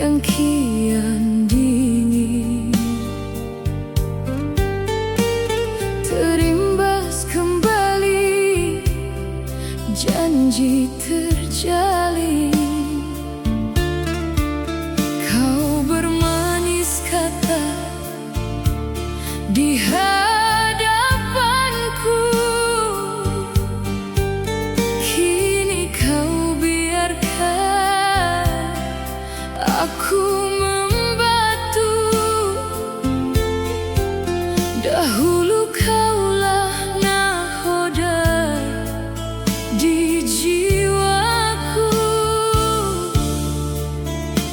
yang kian dingin, terimbas kembali janji terjalin. Kau bermanis kata di hadapanku, kini kau biarkan aku membatu. Dahulu kaulah nahoda di jiwaku,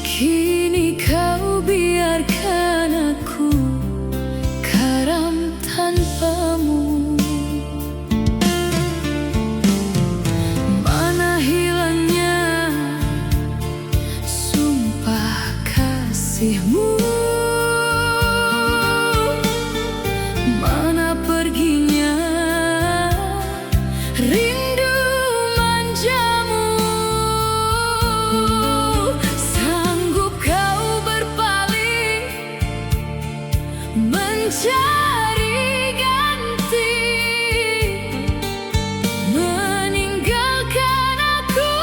kini kau biarkan aku karam tanpamu. Mana hilangnya sumpah kasihmu, mana perginya rindu manjamu. Sanggup kau berpaling mencari ganti, meninggalkan aku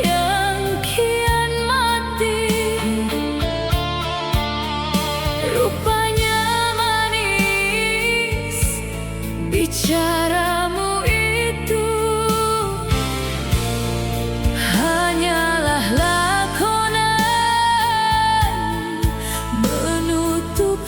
yang kian mati. Rupanya manis bicaramu itu hanyalah lakonan menutup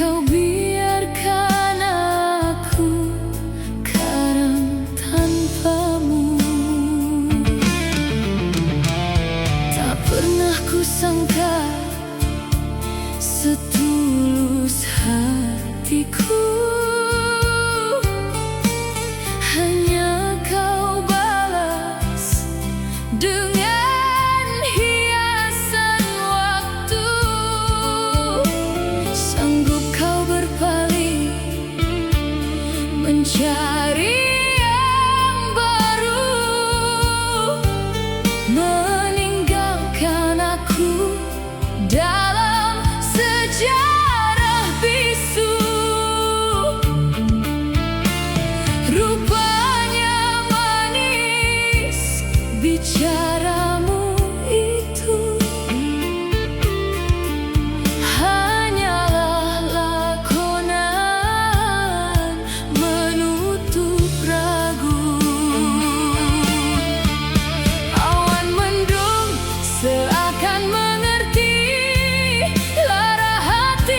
kau biarkan aku karam tanpamu. Tak pernah kusangka setulus hatiku, hanya kau balas dengan hiasan waktu. Sanggup kau berpaling mencari yang baru, meninggalkan aku dalam sejarah bisu. Rupanya manis bicaramu itu, hanyalah lakonan menutup ragu. Awan mendung seakan mengerti lara hati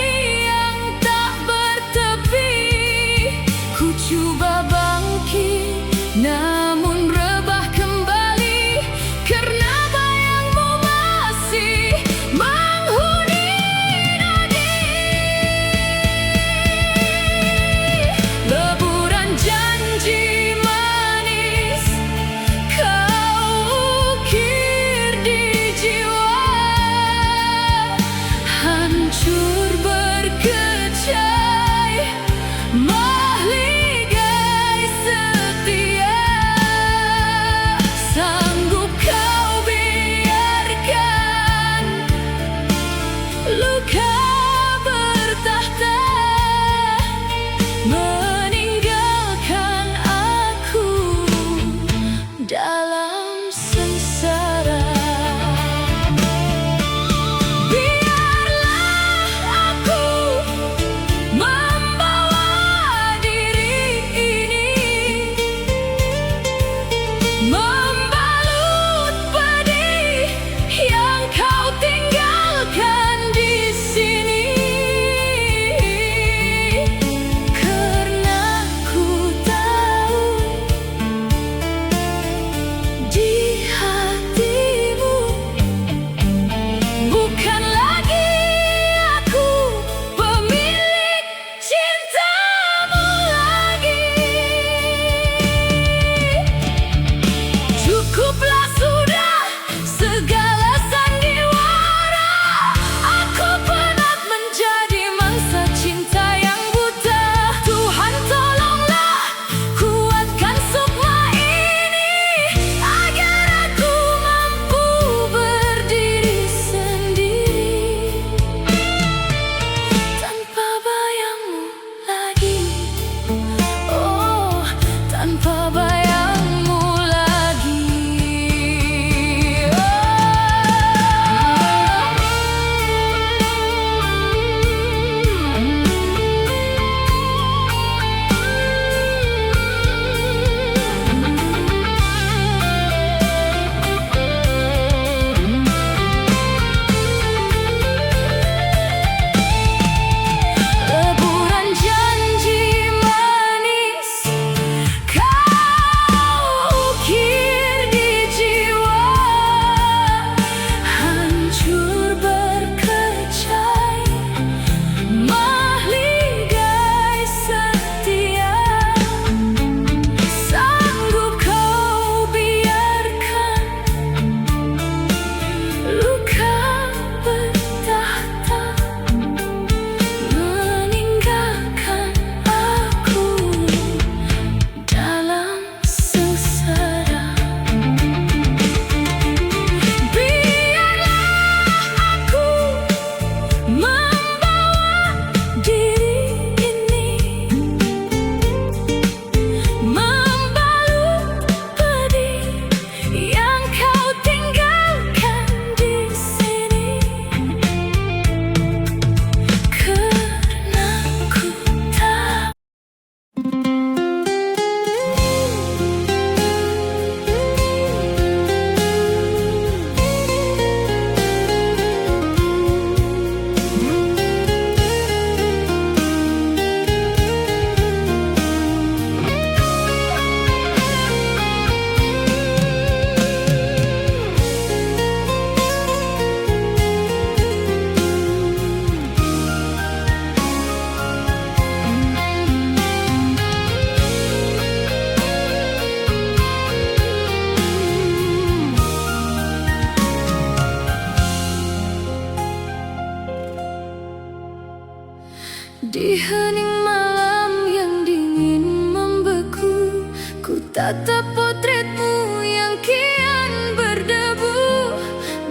Di hening malam yang dingin membeku, ku tatap potretmu yang kian berdebu,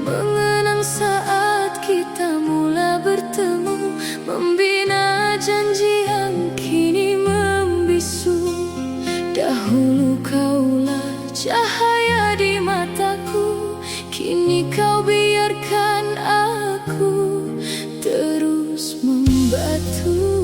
mengenang saat kita mula bertemu, membina janji yang kini membisu. Dahulu kaulah cahaya di mataku, kini kau biarkan aku terus membatu.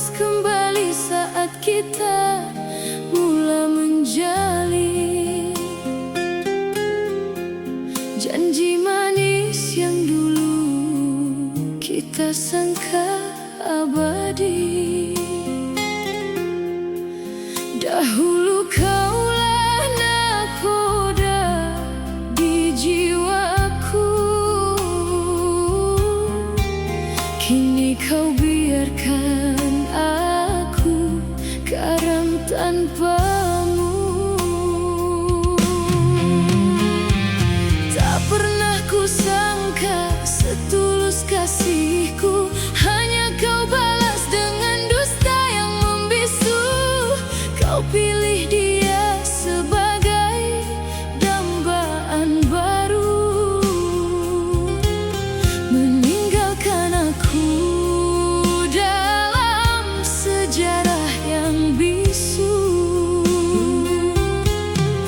tulus kembali saat kita mula menjalin janji manis yang dulu kita sangka abadi. Dahulu kaulah nakoda di jiwaku, kini kau biarkan aku karam tanpamu. Tak pernah ku sangka setulus kasihku, hanya kau balas dengan dusta yang membisu. Kau pilih dia sebagai dambaan baru, meninggalkan aku dalam sejarah yang bisu.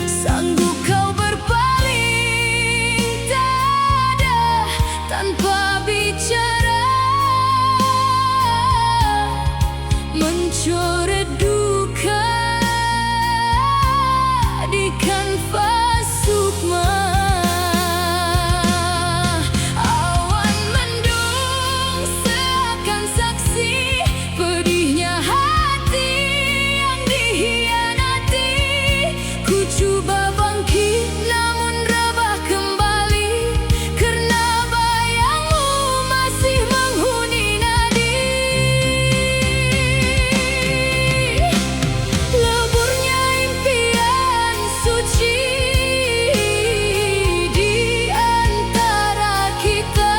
Sanggup kau berpaling dada tanpa bicara, mencoret duka di kanvas sukma. Awan mendung seakan saksi pedihnya hati yang dikhianati. Ku coba bangkit namun rebah kembali, karena bayangmu masih menghuni nadi. Leburnya impian suci di antara kita,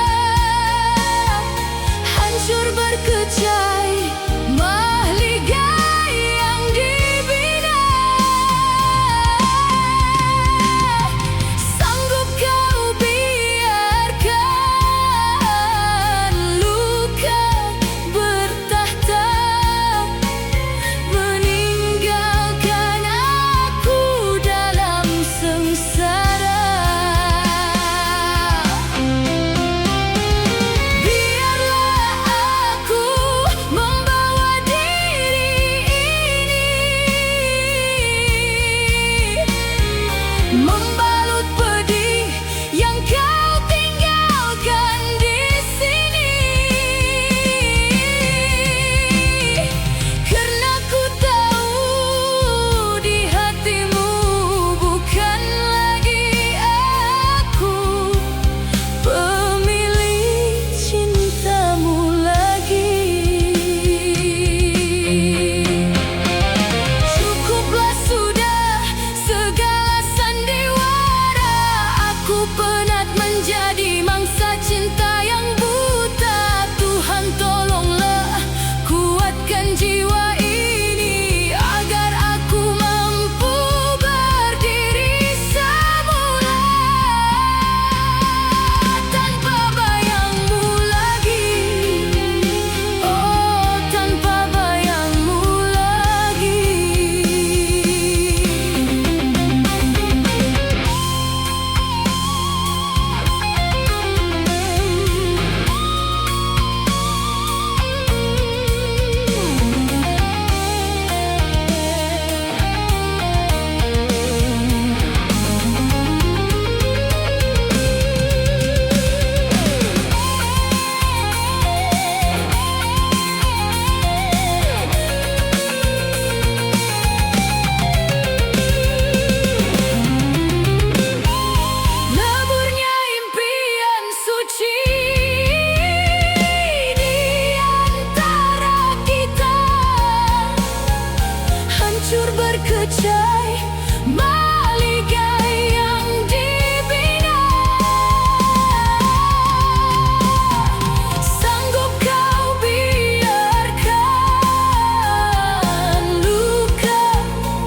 hancur berkecai mahligai yang dibina. Sanggup kau biarkan luka bertahta, meninggalkan aku dalam sengsara. Biarlah aku membawa diri ini, membalut pedih yang kau tinggalkan di sini. Karena ku tahu di hatimu bukan lagi aku pemilik cintamu lagi. Cukuplah sudah segala sandiwara, aku penat menjadi mangsa cinta yang buta. Tuhan tolonglah kuatkan jiwa ini, agar aku mampu berdiri semula tanpa bayangmu lagi. Oh, tanpa bayangmu lagi. Leburnya impian suci di antara kita, hancur berkecai mahligai yang dibina. Sanggup kau biarkan luka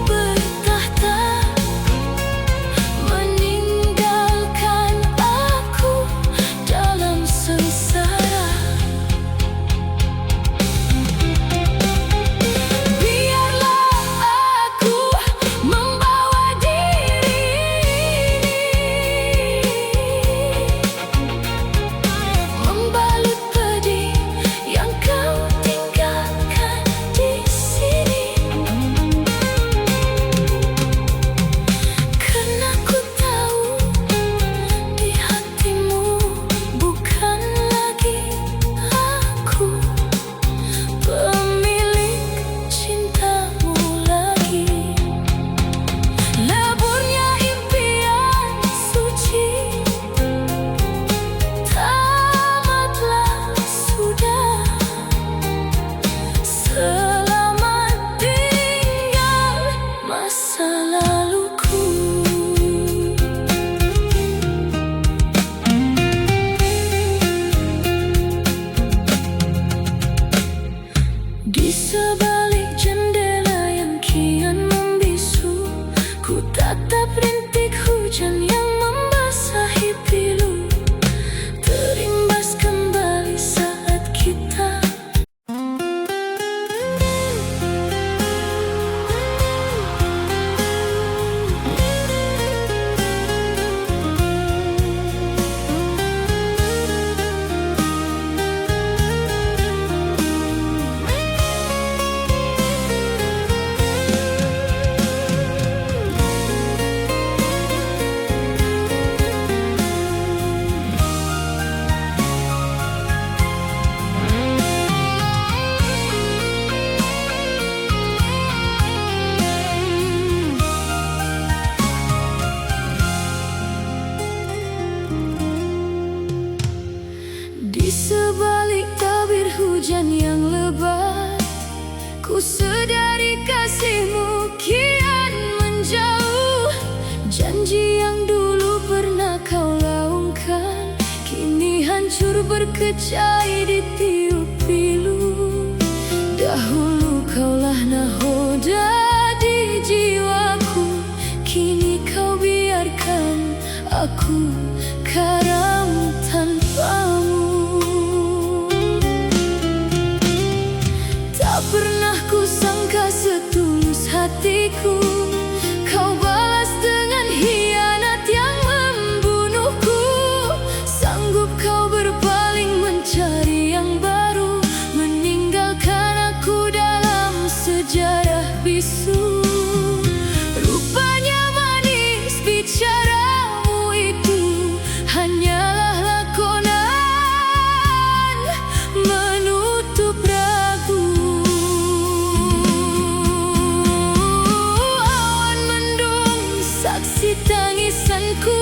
bertahta, meninggalkan aku dalam sengsara. Biarlah aku sebalik jendela yang kian membisu, ku tatap rintik hujan yang membasahi pilu, terimbas kembali saat kita di sebalik tabir hujan yang lebat, ku sedari kasihmu kian menjauh. Janji yang dulu pernah kau laungkan, kini hancur berkecai di tiup pilu. Dahulu kaulah nahoda di jiwaku, kini kau biarkan aku karam tanpamu. Tak pernah ku sangka setulus hatiku, kau balas dengan hianat yang membunuhku. Sanggup kau berpaling mencari yang baru, meninggalkan aku dalam sejarah bisu. Rupanya manis bicaramu itu hanyalah lakonan menutup ragu. Awan mendung saksi tangisanku,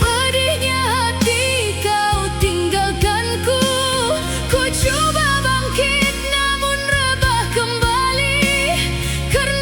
pedihnya hati kau tinggalkanku. Ku coba bangkit namun rebah kembali, karena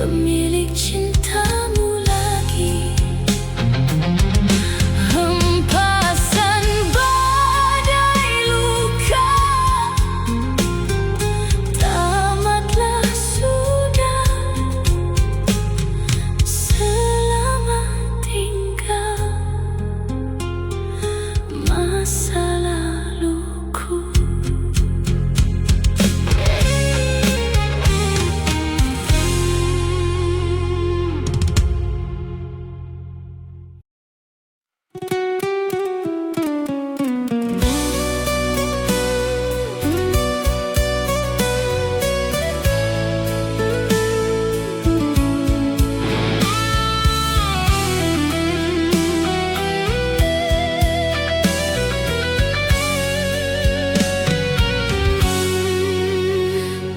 pemilik cintamu lagi. Hempasan badai luka tamatlah sudah. Selamat tinggal masa laluku.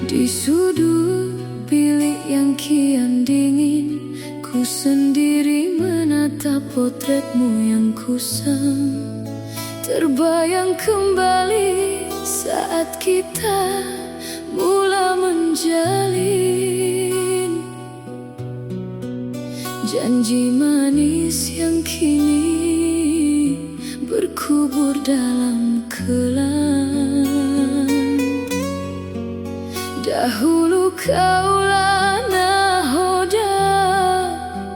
Di sudut bilik yang kian dingin, ku sendiri menatap potretmu yang kusam. Terbayang kembali saat kita mula menjalin janji manis yang kini berkubur dalam kelam. Dahulu kaulah nahoda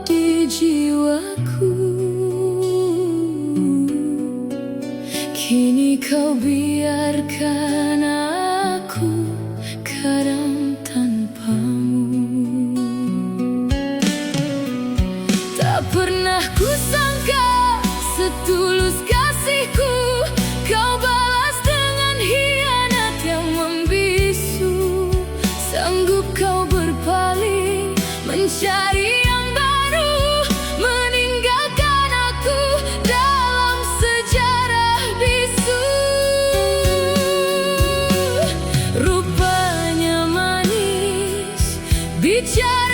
di jiwaku, kini kau biarkan aku karam tanpamu. Tak pernah kusangka setulus kasihku kau balas dengan hianat yang membisu. Sanggup kau berpaling mencari yang baru, meninggalkan aku dalam sejarah bisu. Rupanya manis bicara